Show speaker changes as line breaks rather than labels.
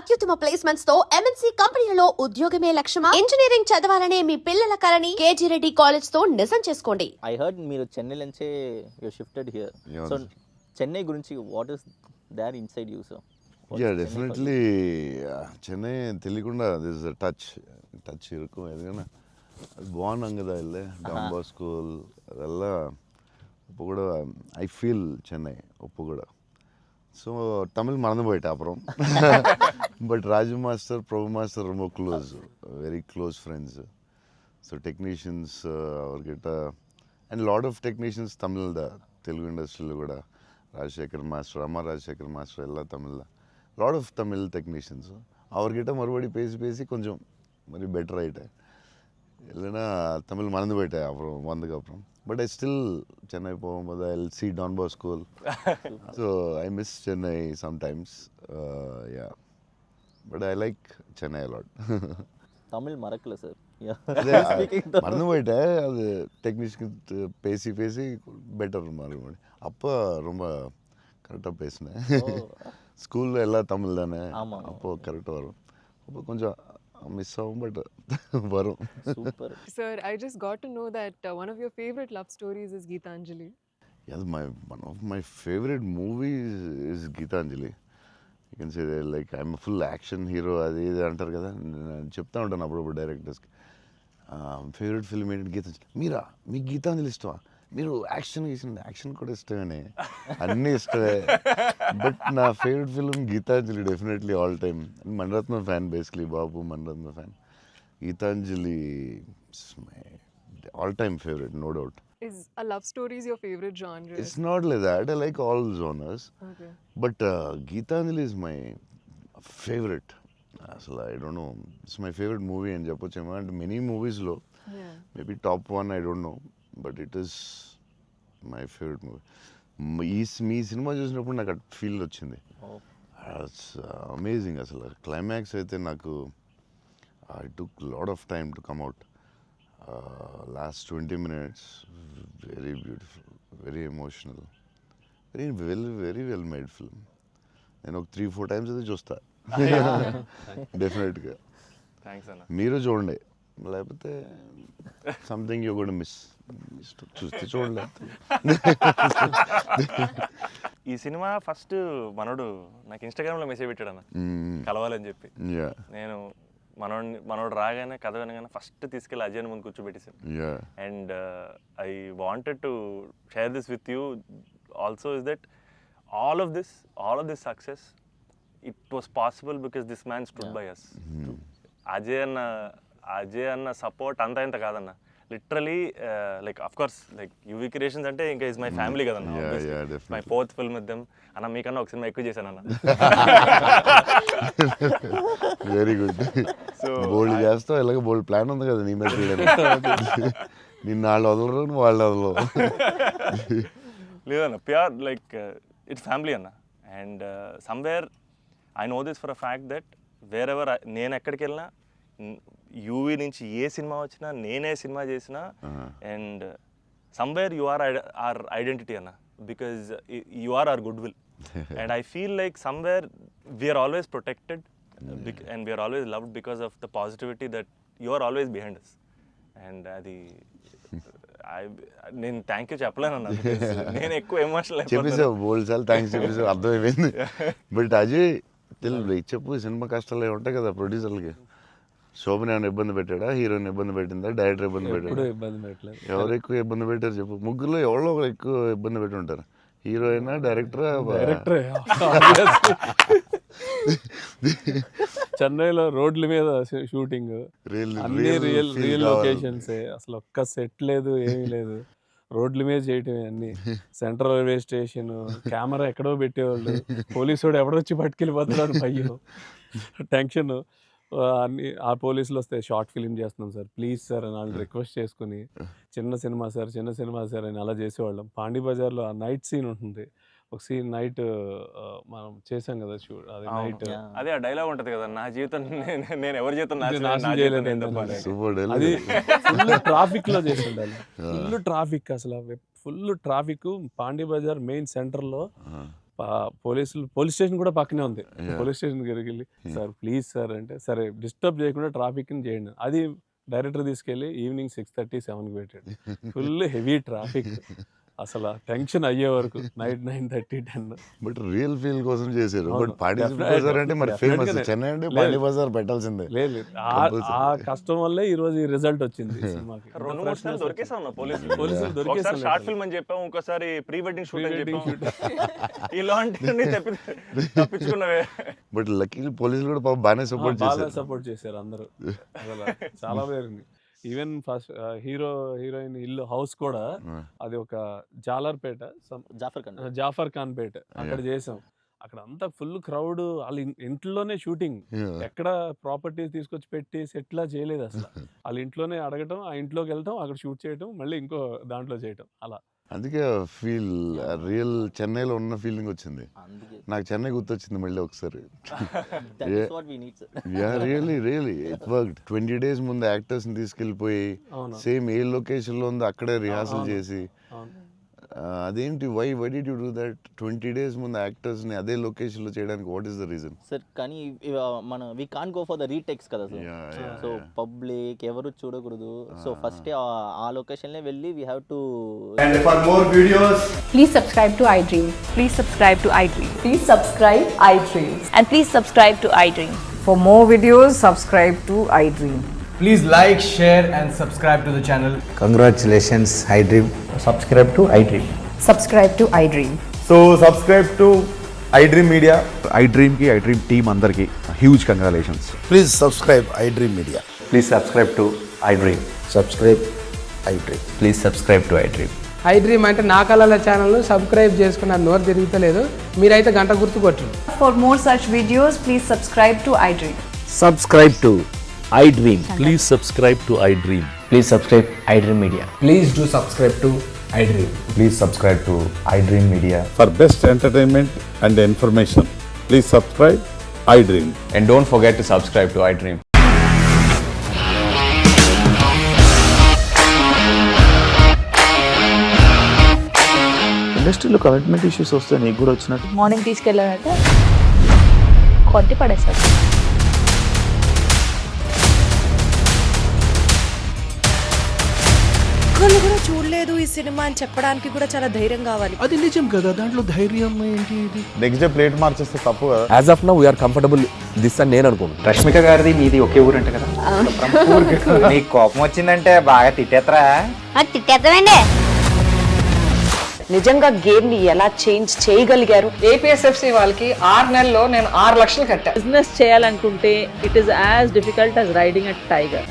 అత్యుత్తమ ప్లేస్మెంట్స్ తో ఎంఎన్సీ కంపెనీలలో ఉద్యోగమే లక్ష్యమా? ఇంజనీరింగ్ చదవాలనే మీ పిల్లల కలని కేజీ రెడ్డి కాలేజ్ తో నిజం చేసుకోండి.
ఐ హర్డ్ మీరు చెన్నై నుంచే you shifted here. So Chennai గురించి what is there inside you? So
ya definitely Chennai తెలియకుండా దిస్ ಟಚ್ இருக்கும் ఎందుకంటే அது போனாங்க కదా இல்லை டான் பாஸ்கோல் அதெல்லாம் இப்போ கூட ஐ ஃபீல் சென்னை இப்போ கூட ஸோ தமிழ் மறந்து போயிட்டேன் அப்புறம் but Raju master Prabhu master ரொம்ப close, very close friends. So technicians அவர்கிட்ட and lot of technicians Tamil Telugu ఇండస్ట్రీలో కూడా ராஜசேகர் மாஸ்டர், அம்மா ராஜசேகர் மாஸ்டர் எல்லாம் தமிழில் லாட் ஆஃப் தமிழ் டெக்னீஷியன்ஸ் அவர்கிட்ட மறுபடி பேசி கொஞ்சம் மாதிரி பெட்டர் ஆகிட்டேன். இல்லைன்னா தமிழ் மறந்து போயிட்டேன் அப்புறம் வந்ததுக்கப்புறம். பட் ஐ ஸ்டில் சென்னை போகும்போது I will see Don Bosco. So I miss Chennai sometimes. Yeah but I like Chennai a lot.
Tamil மறக்கல சார்,
மறந்து போயிட்டேன். அது டெக்னீஷியன் பேசி பெட்டர் மறுபடி. அப்போ ரொம்ப கரெக்டாக பேசினேன். ஸ்கூலில் எல்லாம் தமிழ் தானே, அப்போது கரெக்டாக வரும். அப்போ கொஞ்சம் miss ஆகும், பட் வரும்.
Super.
Sir, I just got to know that one of your favorite love stories is Geetanjali.
Yes, one of my favorite movies is Geetanjali. You can say that, like, I'm a full action hero. అది అంటారు కదా, నేను చెప్తా ఉంటాను అప్పుడప్పుడు డైరెక్టర్స్కి. Favourite film ఏంటి గీతాంజలి. మీరా, మీకు గీతాంజలి ఇష్టమా? మీరు యాక్షన్ కూడా ఇష్టమేనే, అన్నీ ఇష్టమే. బట్ నా favourite film Geethanjali definitely all time. Mani Ratnam fan basically, బాబు Mani Ratnam fan. Geethanjali my all time favourite, no doubt.
Is a love story is your favorite genre?
It's not like that. I like all genres.
Okay.
But Geetanjali is my favorite. అసలు I don't know, it's my favourite movie అని చెప్పొచ్చేమో. అంటే many మూవీస్లో maybe top 1 I don't know, but it is my favourite movie. Me cinema చూసినప్పుడు నాకు feel వచ్చింది. It's amazing. అసలు climax అయితే నాకు I took lot of time to come out. Last 20 minutes very beautiful, very emotional, very well made film. నేను ఒక 3-4 times అయితే చూస్తా డెఫినెట్గా. మీరు చూడండి, లేకపోతే సంథింగ్ యూ గోనా మిస్. చూస్తే చూడలేదు.
ఈ సినిమా ఫస్ట్ మనోడు నాకు ఇన్స్టాగ్రామ్లో మెసేజ్ పెట్టాడు అన్న, కలవాలని చెప్పి. నేను మనోడు రాగానే కథ వినగానే ఫస్ట్ తీసుకెళ్ళి అజయ్ ముందు కూర్చోబెట్టేసాను. And I wanted to share this with you also, is that all of this success, it was possible because this man stood by us. Ajay anna support anta inta kadana, literally, like of course, like UV Creations ante inka is my family kadana.
Yeah,
my fourth film with them. Anna meekanna ok cinema ekku chesanu anna.
Very good. So bold చేస్తావు, ఇలాగ బోల్డ్ plan ఉంది కదా నీ మీద చేయడానికి. నిన్న వాళ్ళు వదలరు, వాళ్ళు వదలరు.
లేదన్న, pure like it's family anna. And somewhere I know this for a fact that wherever నేను ఎక్కడికి వెళ్ళినా, యూవీ నుంచి ఏ సినిమా వచ్చినా, నేనే సినిమా చేసినా, and somewhere you are our identity anna, because you are our goodwill. And I feel like somewhere we are always protected, and we are always loved because of the positivity that you are always behind us. And అది నేను thank you చెప్పలేను అన్న, నేను ఎక్కువ emotional
చెప్పేసావు, బోల్డ్ సార్లు thanks చెప్పేసావు, అర్థమైపోయింది. But Ajay చెప్పు, cinema కష్టాలు ఉంటాయి కదా ప్రొడ్యూసర్లకి. శోభన్ ఏమైనా ఇబ్బంది పెట్టాడా? హీరోయిన్ ఇబ్బంది పెట్టిందా? డైరెక్టర్ ఇబ్బంది పెట్టాడా? ఎవరు ఎక్కువ ఇబ్బంది పెట్టారు చెప్పు? ముగ్గురులో ఎవరో ఒకరు ఎక్కువ ఇబ్బంది పెట్టి ఉంటారు. హీరోయినా, డైరెక్టరా?
చెన్నైలో రోడ్ల మీద షూటింగ్, అన్ని రియల్ లొకేషన్స్. అసలు ఒక్క సెట్ లేదు, ఏమీ లేదు. రోడ్ల మీద చేయటమే అన్ని. సెంట్రల్ రైల్వే స్టేషన్, కెమెరా ఎక్కడో పెట్టేవాళ్ళు, పోలీసు వాడు ఎవడొచ్చి పట్టుకెళ్ళిపోతున్నాడు, భయం, టెన్షన్. అన్ని ఆ పోలీసులు వస్తే షార్ట్ ఫిలిం చేస్తున్నాం సార్, ప్లీజ్ సార్ అని వాళ్ళు రిక్వెస్ట్ చేసుకుని, చిన్న సినిమా సార్ అని అలా చేసేవాళ్ళం. పాండీ బజార్లో ఆ నైట్ సీన్ ఉంటుంది, ఒక సీన్ నైట్ మనం చేసాం కదా షూట్, అది నైట్.
అదే ఆ డైలాగ్ ఉంటది కదా, నా జీవితం నేను ఎవరి జీవితం
అది ఫుల్ ట్రాఫిక్ లో చేసి ఉండాలి. ఫుల్ ట్రాఫిక్, అసలు full traffic. Pondy Bazaar main centre లో పోలీస్ స్టేషన్ కూడా పక్కనే ఉంది. పోలీస్ స్టేషన్ దగ్గరికి వెళ్ళి సార్ ప్లీజ్ సార్ అంటే, సరే డిస్టర్బ్ చేయకుండా ట్రాఫిక్ని చేయండి. అది డైరెక్టర్ తీసుకెళ్ళి ఈవినింగ్ 6:30, 7కి పెట్టాడు. ఫుల్ హెవీ ట్రాఫిక్, అసలు టెన్షన్ అయ్యే వరకు నైట్ 9:30, 10.
బట్ రియల్ ఫీల్ కోసం చేశారు. బట్ పాడి బజార్ అంటే మరి ఫేమస్, చెన్నై అంటే పాడి బజార్ పెట్టాల్సిందే.
లేదు, ఆ కష్టం వల్లే ఈ రోజు ఈ రిజల్ట్ వచ్చింది సినిమాకి.
2-3 సార్లు దొరికేసా ఉన్నా
పోలీసులు
ఒకసారి
దొరికేసాం.
షార్ట్ ఫిల్మ్ అని చెప్పాము, ఇంకోసారి ప్రీ వెడ్డింగ్ షూట్ అని చెప్పాము. ఇలాంటివన్నీ తప్పించుకున్నవే.
బట్ లక్కీ పోలీసులు కూడా పాపం బాగానే సపోర్ట్ చేశారు.
సపోర్ట్ చేశారు అందరూ. అసలు చాలా పేరు. ఈవెన్ ఫస్ట్ హీరోయిన్ ఇల్లు హౌస్ కూడా అది ఒక జాలర్పేట, జాఫర్ ఖాన్ పేట అక్కడ చేసాం. అక్కడ అంతా ఫుల్ క్రౌడ్, వాళ్ళ ఇంట్లోనే షూటింగ్. ఎక్కడ ప్రాపర్టీస్ తీసుకొచ్చి పెట్టి సెట్లా చేయలేదు అసలు. వాళ్ళ ఇంట్లోనే అడగటం, ఆ ఇంట్లోకి వెళ్ళటం, అక్కడ షూట్ చేయటం, మళ్ళీ ఇంకో దాంట్లో చేయటం, అలా.
అందుకే ఫీల్ రియల్ చెన్నైలో ఉన్న ఫీలింగ్ వచ్చింది నాకు. చెన్నై గుర్తొచ్చింది మళ్ళీ ఒకసారి. Really it worked. 20 days ముందు యాక్టర్స్ ని తీసుకెళ్ళిపోయి సేమ్ ఏ లొకేషన్ లో ఉందో అక్కడే రిహార్సల్ చేసి, అదేంటి why did you do that? 20 days ముందు యాక్టర్స్ ని అదే లొకేషన్ లో చేయడానికి what is the reason?
Sir కానీ మన we can't go for the retakes కదా సార్. సో పబ్లిక్ ఎవరు చూడకూడదు. సో ఫస్ట్ ఆ లొకేషన్ లే వెళ్ళి we have to.
And for more videos,
please subscribe to iDream.
Please subscribe to iDream.
Please subscribe iDream.
And please subscribe to iDream.
For more videos, subscribe to iDream.
please like, share and subscribe to the channel.
Congratulations, iDream. Subscribe to iDream.
Subscribe to iDream.
So subscribe to iDream Media.
iDream ki iDream team andarki huge congratulations.
Please subscribe iDream Media.
Please subscribe to iDream.
Subscribe iDream.
Please subscribe to iDream.
iDream అంటే నా కళల channel subscribe చేసుకున్న నోరు తిరుగుతలేదు, మీరైతే గంట గుర్తు కొట్టండి.
For more such videos, please subscribe to iDream.
Subscribe to iDream.
Please subscribe to iDream.
Please subscribe iDream Media.
Please do subscribe to iDream.
Please subscribe to iDream Media.
For best entertainment and information, please subscribe iDream.
And don't forget to subscribe to iDream.
ఇండస్ట్రీలో commitment issues వస్తే నీకు కూడా వచ్చినట్టు?
Morning తీసుకెళ్ళారంటే కొట్టి పడేస్తారు.
ఒక్కళ్ళు కూడా చూడలేదు ఈ సినిమా అని చెప్పడానికి కూడా చాలా ధైర్యం కావాలి.
అది నిజం కదా, దాంట్లో ధైర్యం ఏంటి? ఇది
నెక్స్ట్ డే ప్లేట్ మార్చేస్తే తప్పు కదా.
As of now, we are comfortable this అని నేను అనుకుంటున్నాను.
రష్మిక గారిది మీది ఒకే ఊరు అంట కదా?
నీకు కోపం వచ్చిందంటే బాగా తిట్టేత్తరా?
తిట్టేద్దామండి.
నిజంగా గేమ్ ని ఎలా చేంజ్ చేయగలిగారు?
ఏపీఎస్ఎఫ్సి వాళ్ళకి 6 నెలల్లో నేను 6 లక్షలు కట్టా.
బిజినెస్ చేయాలనుకుంటే it is as difficult as riding a tiger.